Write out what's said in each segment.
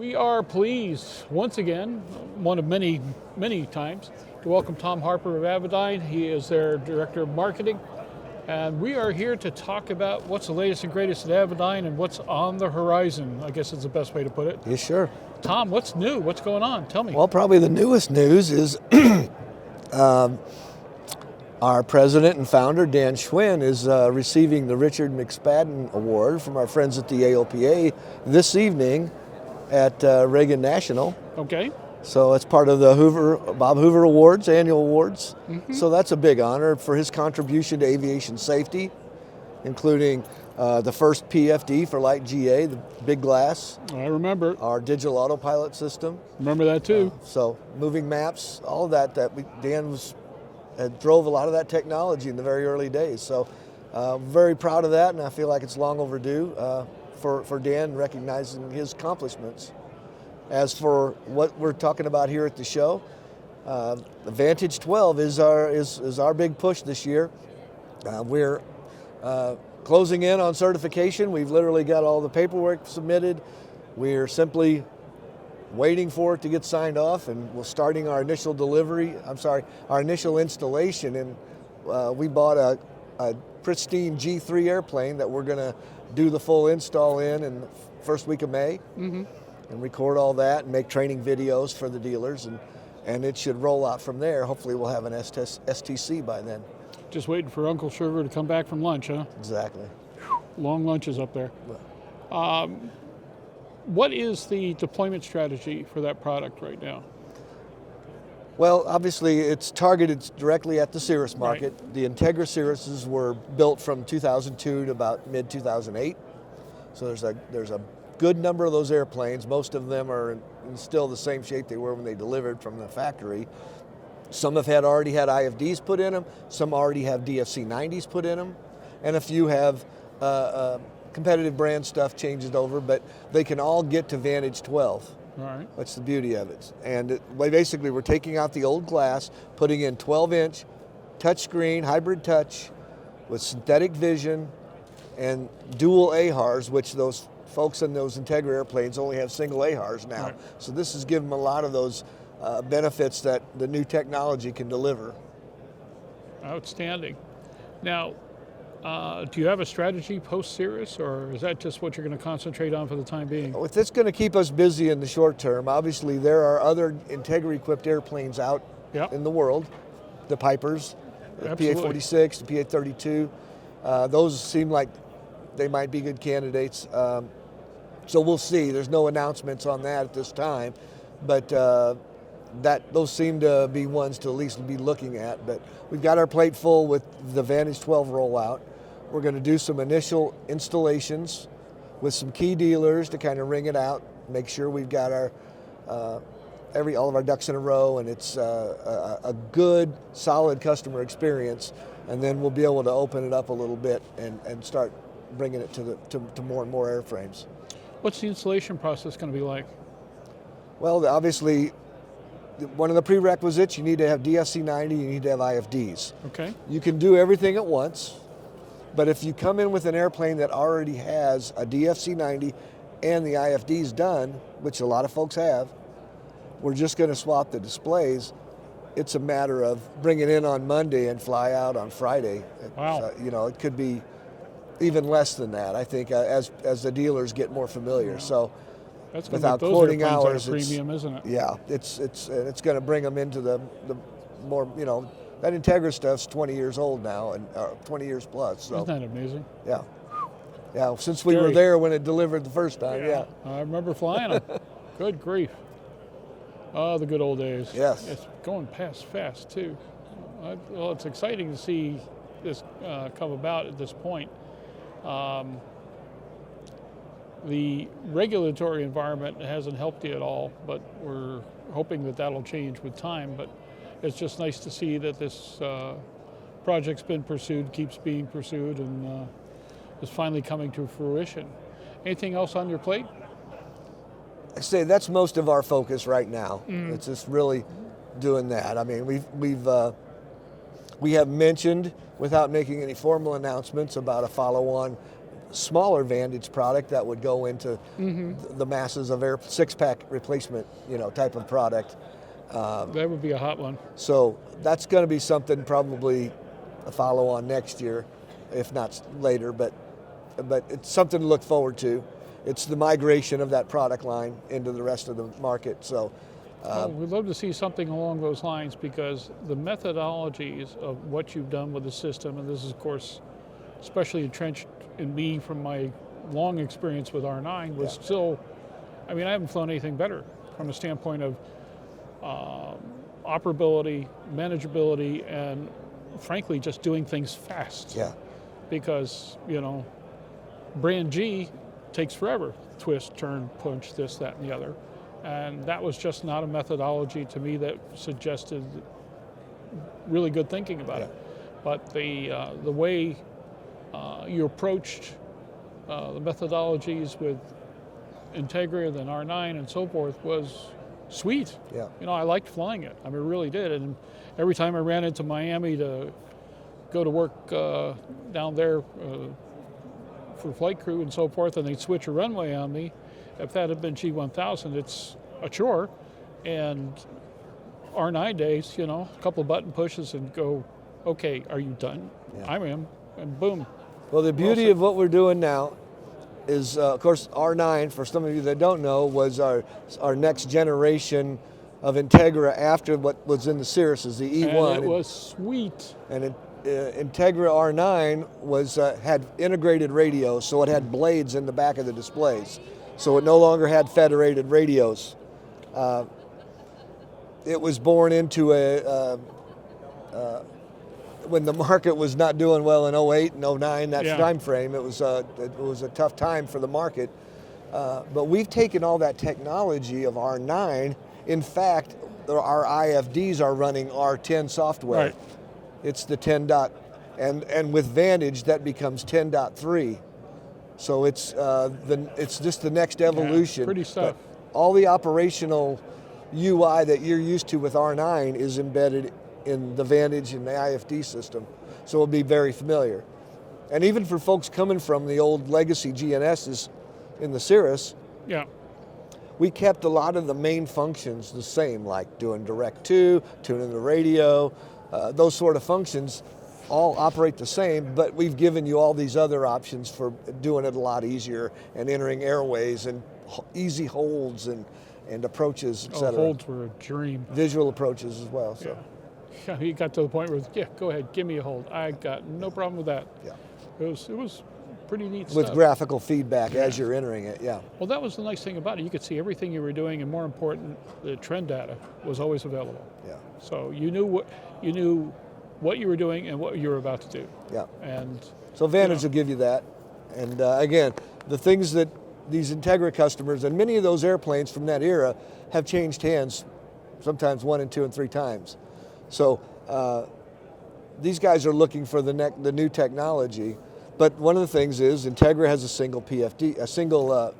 We are pleased, once again, one of many, many times, to welcome Tom Harper of Avidyne. He is their Director of Marketing. And we are here to talk about what's the latest and greatest at Avidyne and what's on the horizon, I guess is the best way to put it. Yeah, sure. Tom, what's new? What's going on? Tell me. Well, probably the newest news is our president and founder, Dan Schwinn, is receiving the Richard McSpadden Award from our friends at the AOPA this evening at Reagan National. Okay. So it's part of the Bob Hoover Awards, annual awards. Mm-hmm. So that's a big honor for his contribution to aviation safety, including the first PFD for light GA, the big glass. I remember. Our digital autopilot system. Remember that too. So moving maps, all of that Dan drove a lot of that technology in the very early days. So very proud of that, and I feel like it's long overdue for Dan recognizing his accomplishments. As for what we're talking about here at the show, the Vantage 12 is our big push this year. We're closing in on certification. We've literally got all the paperwork submitted. We're simply waiting for it to get signed off, and we're starting our initial our initial installation. And we bought a pristine G3 airplane that we're going to do the full install in the first week of May. Mm-hmm. And record all that and make training videos for the dealers, and it should roll out from there. Hopefully we'll have an STC by then. Just waiting for Uncle Sugar to come back from lunch, huh? Exactly. Long lunches up there. What is the deployment strategy for that product right now? Well, obviously it's targeted directly at the Cirrus market. Right. The Integra Cirruses were built from 2002 to about mid-2008. So there's a good number of those airplanes. Most of them are in still the same shape they were when they delivered from the factory. Some have already had IFDs put in them, some already have DFC-90s put in them, and a few have competitive brand stuff changed over, but they can all get to Vantage 12. All right. That's the beauty of it. And basically we're taking out the old glass, putting in 12-inch touchscreen, hybrid touch, with synthetic vision and dual AHRs, which those folks in those Integra airplanes only have single AHRs now. Right. So this has given them a lot of those benefits that the new technology can deliver. Outstanding. Now, do you have a strategy post-Cirrus, or is that just what you're going to concentrate on for the time being? If it's going to keep us busy in the short term, obviously there are other Integra-equipped airplanes out in the world, the Pipers, the PA-46, the PA-32. Those seem like they might be good candidates. So we'll see. There's no announcements on that at this time, but those seem to be ones to at least be looking at. But we've got our plate full with the Vantage 12 rollout. We're going to do some initial installations with some key dealers to kind of ring it out, make sure we've got our all of our ducks in a row, and it's a good, solid customer experience. And then we'll be able to open it up a little bit and start bringing it to more and more airframes. What's the installation process going to be like? Well, obviously, one of the prerequisites, you need to have DFC-90, you need to have IFDs. Okay. You can do everything at once, but if you come in with an airplane that already has a DFC-90 and the IFDs done, which a lot of folks have, we're just going to swap the displays. It's a matter of bring it in on Monday and fly out on Friday. Wow. It could be even less than that, I think, as the dealers get more familiar. Yeah. So that's without quoting hours, premium, isn't it? Yeah, it's going to bring them into the more, that Integra stuff's 20 years old now, and 20 years plus. So. Isn't that amazing? Yeah. Yeah, since we were there when it delivered the first time, yeah. I remember flying them. Good grief. Oh, the good old days. Yes. It's going past fast, too. Well, it's exciting to see this come about at this point. The regulatory environment hasn't helped you at all, but we're hoping that that'll change with time. But it's just nice to see that this project's been pursued, keeps being pursued, and is finally coming to fruition. Anything else on your plate? I say that's most of our focus right now. It's just really doing that. I mean, we have mentioned, without making any formal announcements, about a follow-on smaller Vantage product that would go into the masses of air 6-pack replacement, type of product. That would be a hot one. So that's going to be something probably a follow on next year, if not later. But it's something to look forward to. It's the migration of that product line into the rest of the market. So. Well, we'd love to see something along those lines, because the methodologies of what you've done with the system, and this is, of course, especially entrenched in me from my long experience with R9, was still, I haven't flown anything better from a standpoint of operability, manageability, and frankly, just doing things fast. Yeah. Because, brand G takes forever. Twist, turn, punch, this, that, and the other. And that was just not a methodology to me that suggested really good thinking about it. But the way you approached the methodologies with Integra, then R9 and so forth was sweet. Yeah. I liked flying it. I really did. And every time I ran into Miami to go to work down there for flight crew and so forth, and they'd switch a runway on me, if that had been G1000, it's a chore. And R9 days, a couple of button pushes and go, okay, are you done? Yeah. I am, and boom. Well, the beauty of what we're doing now is, of course, R9, for some of you that don't know, was our next generation of Integra after what was in the Cirrus, is the E1. And it was sweet. And Integra R9 had integrated radios, so it had blades in the back of the displays. So it no longer had federated radios. It was born into when the market was not doing well in 08 and 09, that time frame. It was a tough time for the market. But we've taken all that technology of R9. In fact, our IFDs are running R10 software. Right. It's the 10. And with Vantage, that becomes 10.3. So it's just the next evolution. Pretty stuff. But all the operational UI that you're used to with R9 is embedded in the Vantage and the IFD system. So it'll be very familiar. And even for folks coming from the old legacy GNSs in the Cirrus, we kept a lot of the main functions the same, like doing direct to, tuning the radio, those sort of functions all operate the same, but we've given you all these other options for doing it a lot easier and entering airways and easy holds and approaches, et cetera. Holds were a dream. Visual approaches as well. So. Yeah, he got to the point where, go ahead, give me a hold. I got no problem with that. Yeah. It was pretty neat with stuff. Graphical feedback as you're entering it, Well, that was the nice thing about it. You could see everything you were doing, and more important, the trend data was always available. Yeah. So you knew what you were doing and what you were about to do. Yeah. And so Vantage will give you that. And again, the things that these Integra customers, and many of those airplanes from that era, have changed hands sometimes 1 and 2 and 3 times. So these guys are looking for the new technology. But one of the things is Integra has a single PFD, a single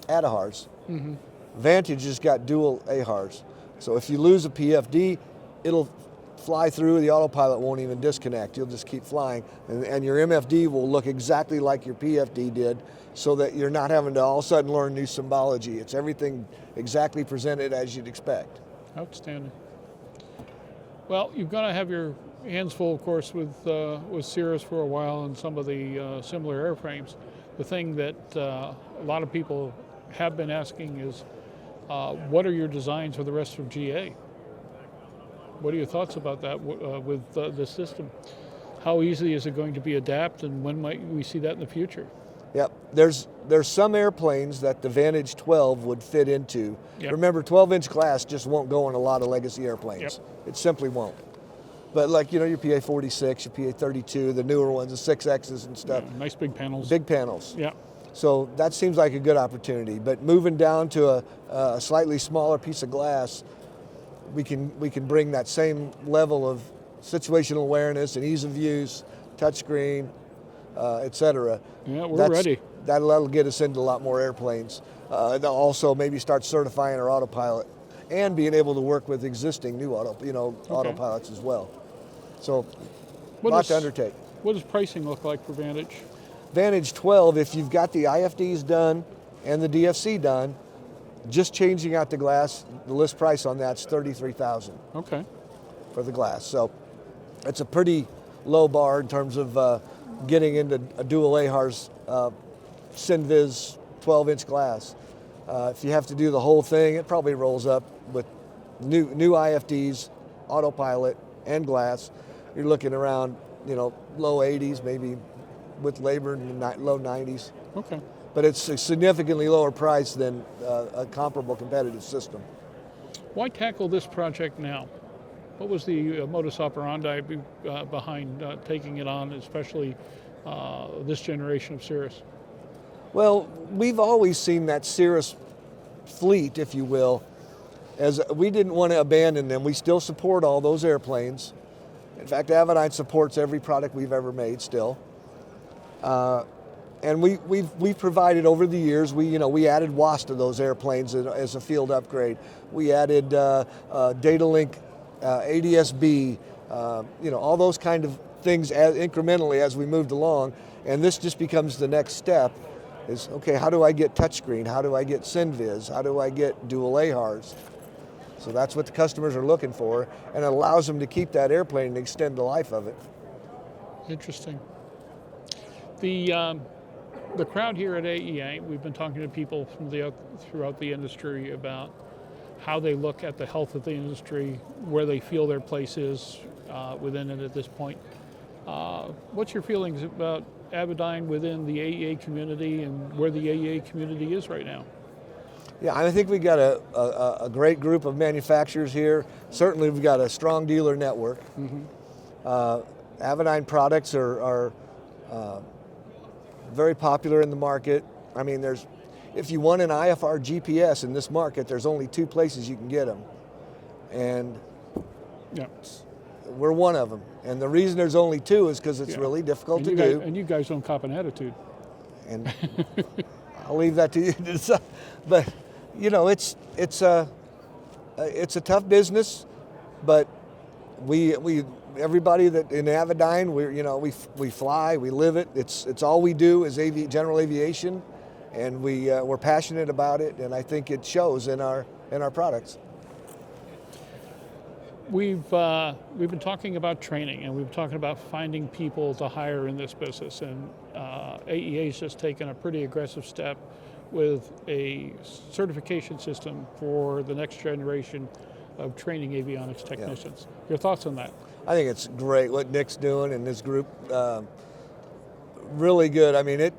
ADAHRS. Mm-hmm. Vantage has got dual AHRS. So if you lose a PFD, it'll fly through, the autopilot won't even disconnect. You'll just keep flying. And your MFD will look exactly like your PFD did, so that you're not having to all of a sudden learn new symbology. It's everything exactly presented as you'd expect. Outstanding. Well, you're going to have your hands full, of course, with Cirrus for a while and some of the similar airframes. The thing that a lot of people have been asking is, what are your designs for the rest of GA? What are your thoughts about that with the system? How easy is it going to be adapted, and when might we see that in the future? Yep, there's some airplanes that the Vantage 12 would fit into. Yep. Remember, 12-inch glass just won't go in a lot of legacy airplanes. Yep. It simply won't. But like, your PA-46, your PA-32, the newer ones, the 6Xs and stuff. Yeah, nice big panels. Big panels. Yeah. So that seems like a good opportunity. But moving down to a slightly smaller piece of glass, we can bring that same level of situational awareness and ease of use, touchscreen, et cetera. Yeah, we're ready. That'll get us into a lot more airplanes. They'll also maybe start certifying our autopilot and being able to work with existing new autopilots as well. So, a lot to undertake. What does pricing look like for Vantage? Vantage 12, if you've got the IFDs done and the DFC done, just changing out the glass, the list price on that's $33,000 Okay. for the glass. So it's a pretty low bar in terms of getting into a dual AHRS Synvis 12-inch glass. If you have to do the whole thing, it probably rolls up with new IFDs, autopilot, and glass. You're looking around, low 80s, maybe with labor in the low 90s. Okay. But it's a significantly lower price than a comparable competitive system. Why tackle this project now? What was the modus operandi behind taking it on, especially this generation of Cirrus? Well, we've always seen that Cirrus fleet, if you will, as we didn't want to abandon them. We still support all those airplanes. In fact, Avidyne supports every product we've ever made still. And we've provided over the years, we added WAS to those airplanes as a field upgrade. We added data link, ADS-B, all those kind of things incrementally as we moved along. And this just becomes the next step is, okay, how do I get touchscreen? How do I get Synvis? How do I get dual AHRS? So that's what the customers are looking for, and it allows them to keep that airplane and extend the life of it. Interesting. The crowd here at AEA, we've been talking to people from throughout the industry about how they look at the health of the industry, where they feel their place is within it at this point. What's your feelings about Avidyne within the AEA community and where the AEA community is right now? Yeah, I think we've got a great group of manufacturers here. Certainly we've got a strong dealer network. Avidyne products are very popular in the market. I mean, if you want an IFR GPS in this market, there's only 2 places you can get them. And yeah, we're one of them. And the reason there's only 2 is because it's really difficult to do. And you guys don't cop an attitude. And I'll leave that to you to decide. But it's a tough business, but everybody that in Avidyne, we fly, we live it. It's all we do is general aviation, and we're passionate about it, and I think it shows in our products. We've been talking about training, and we've been talking about finding people to hire in this business, and AEA's just taken a pretty aggressive step with a certification system for the next generation of training avionics technicians. Yeah. Your thoughts on that? I think it's great what Nick's doing and his group. Really good. I mean,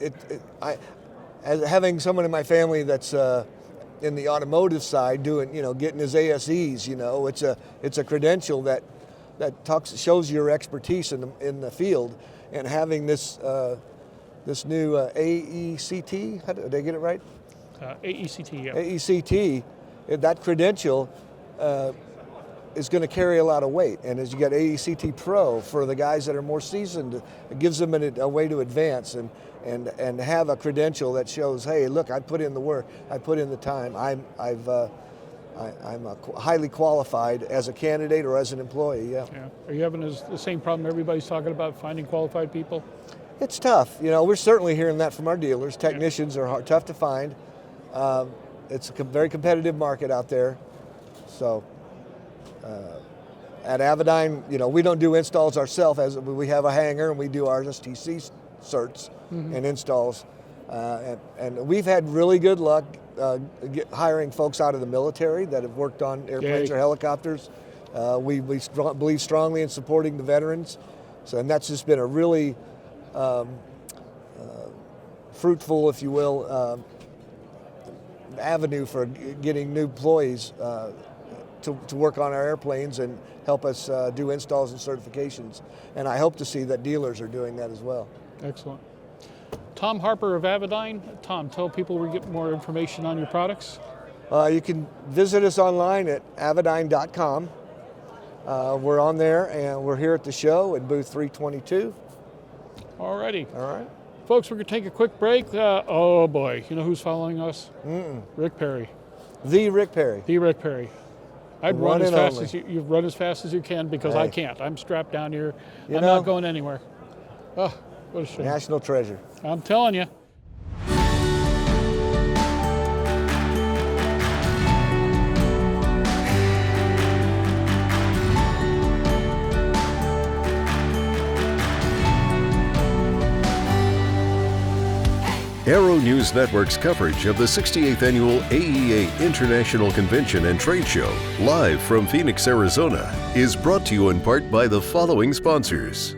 as having someone in my family that's in the automotive side doing, getting his ASEs, it's a credential that shows your expertise in the field, and having this new AECT, did I get it right? AECT, yeah. AECT, that credential is going to carry a lot of weight. And as you got AECT Pro for the guys that are more seasoned, it gives them a way to advance and have a credential that shows, hey, look, I put in the work, I put in the time, I'm highly qualified as a candidate or as an employee. Yeah. Are you having the same problem everybody's talking about, finding qualified people? It's tough. We're certainly hearing that from our dealers. Technicians are tough to find. It's a very competitive market out there. So at Avidyne, we don't do installs ourselves. As we have a hangar and we do our STC certs and installs. And we've had really good luck hiring folks out of the military that have worked on airplanes or helicopters. We believe strongly in supporting the veterans. And that's just been a really fruitful, if you will, avenue for getting new employees to work on our airplanes and help us do installs and certifications. And I hope to see that dealers are doing that as well. Excellent. Tom Harper of Avidyne. Tom, tell people where we get more information on your products. You can visit us online at avidyne.com. We're on there, and we're here at the show at booth 322. Alrighty. All right. Folks, we're going to take a quick break. Oh boy, you know who's following us? Rick Perry. The Rick Perry. The Rick Perry. I'd run as fast as you run as fast as you can because I can't. I'm strapped down here. I'm not going anywhere. Oh. What a shame. National treasure. I'm telling you. Aero-News Network's coverage of the 68th Annual AEA International Convention and Trade Show, live from Phoenix, Arizona, is brought to you in part by the following sponsors: